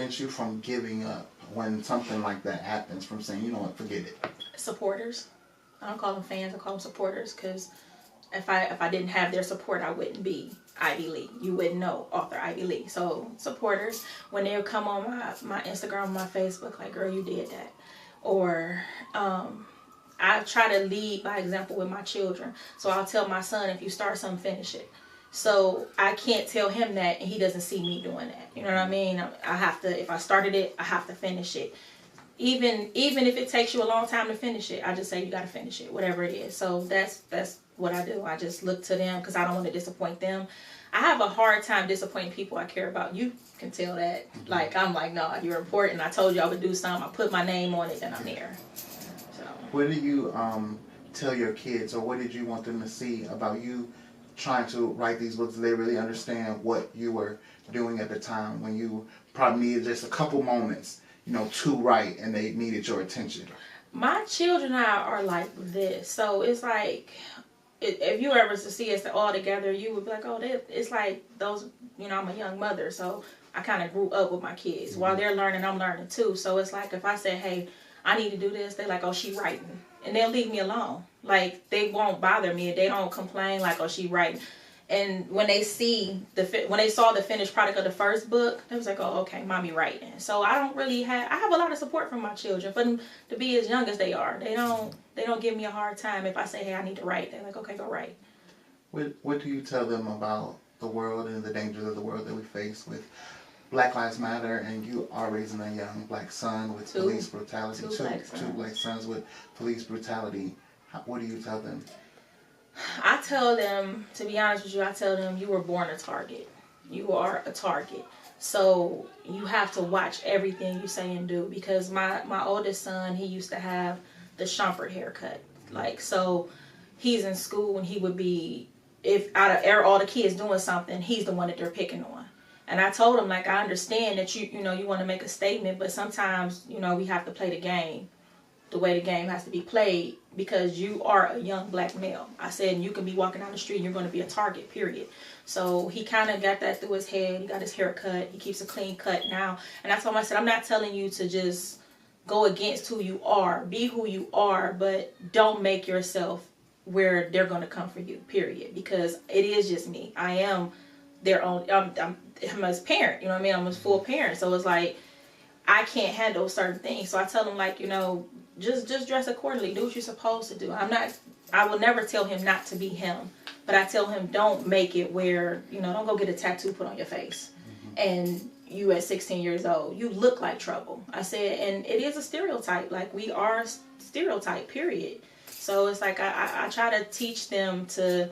prevents you from giving up when something like that happens, from saying, you know what, forget it? Supporters. I don't call them fans, I call them supporters, because if I didn't have their support, I wouldn't be Ivy Lee. You wouldn't know author Ivy Lee. So supporters, when they'll come on my Instagram, my Facebook, like, girl, you did that. Or I try to lead by example with my children. So I'll tell my son, if you start something, finish it. So I can't tell him that and he doesn't see me doing that. You know what I mean? I have to, if I started it, I have to finish it. Even if it takes you a long time to finish it, I just say you got to finish it, whatever it is. So that's what I do. I just look to them because I don't want to disappoint them. I have a hard time disappointing people I care about. You can tell that. Like, I'm like, no, you're important. I told you I would do something. I put my name on it and I'm there. So. What do you tell your kids, or what did you want them to see about you trying to write these books? Do they really understand what you were doing at the time when you probably needed just a couple moments, you know, to write, and they needed your attention? My children are like this. So it's like, if you ever to see us all together, you would be like, oh, it's like those, you know, I'm a young mother, so I kind of grew up with my kids. While they're learning, I'm learning too. So it's like, if I say, hey, I need to do this, they're like, oh, she writing. And they'll leave me alone. Like, they won't bother me. They don't complain like, oh, she writing. And when they when they saw the finished product of the first book, they was like, oh, okay, mommy writing. So I don't really I have a lot of support from my children. For them to be as young as they are, they don't give me a hard time if I say, hey, I need to write. They're like, okay, go write. What do you tell them about the world and the dangers of the world that we face with Black Lives Matter, and you are raising a young black son with police brutality, two black sons with police brutality? What do you tell them? I tell them, to be honest with you, I tell them, you were born a target. You are a target. So you have to watch everything you say and do, because my oldest son, he used to have the Shumpert haircut. Like, so he's in school and he would be, if out of all the kids doing something, he's the one that they're picking on. And I told him, like, I understand that you know, you want to make a statement, but sometimes, you know, we have to play the game the way the game has to be played, because you are a young black male. I said, you can be walking down the street and you're going to be a target, period. So he kind of got that through his head. He got his hair cut. He keeps a clean cut now. And I told him, I said, I'm not telling you to just go against who you are. Be who you are, but don't make yourself where they're going to come for you, period. Because it is just me. I am their own, I'm his parent, you know what I mean? I'm his full parent. So it's like, I can't handle certain things. So I tell him, like, you know, just dress accordingly. Do what you're supposed to do. I will never tell him not to be him. But I tell him, don't make it where, you know, don't go get a tattoo put on your face. And you at 16 years old, you look like trouble. I said, and it is a stereotype. Like, we are stereotype, period. So it's like, I try to teach them to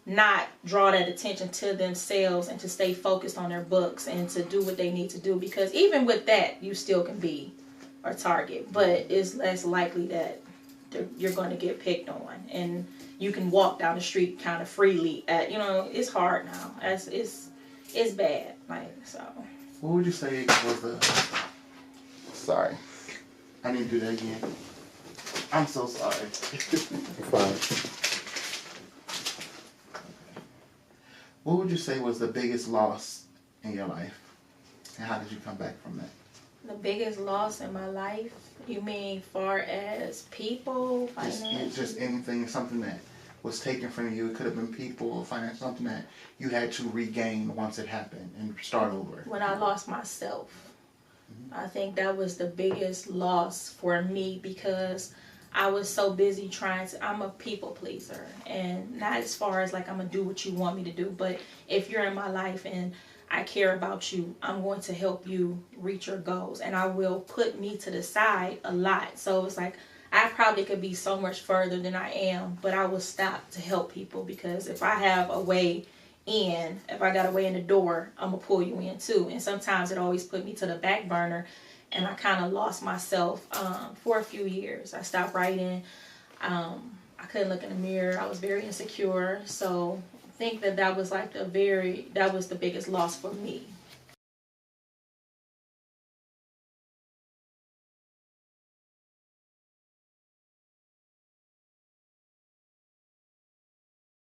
not draw that attention to themselves and to stay focused on their books and to do what they need to do, because even with that, you still can be a target, but it's less likely that you're going to get picked on, and you can walk down the street kind of freely. You know, it's hard now. It's bad. Like, so. What would you say was the? Sorry, I need to do that again. I'm so sorry. You're fine. What would you say was the biggest loss in your life, and how did you come back from that? The biggest loss in my life? You mean far as people, finance? Just anything, something that was taken from you. It could have been people or finance, something that you had to regain once it happened and start over. When I lost myself. I think that was the biggest loss for me, because I was so busy I'm a people pleaser, and not as far as like I'm gonna do what you want me to do, but if you're in my life and I care about you, I'm going to help you reach your goals, and I will put me to the side a lot. So it's like, I probably could be so much further than I am, but I will stop to help people, because if I have a way in, if I got a way in the door, I'm gonna pull you in too. And sometimes it always put me to the back burner, and I kind of lost myself for a few years. I stopped writing. I couldn't look in the mirror. I was very insecure. So I think that was like that was the biggest loss for me.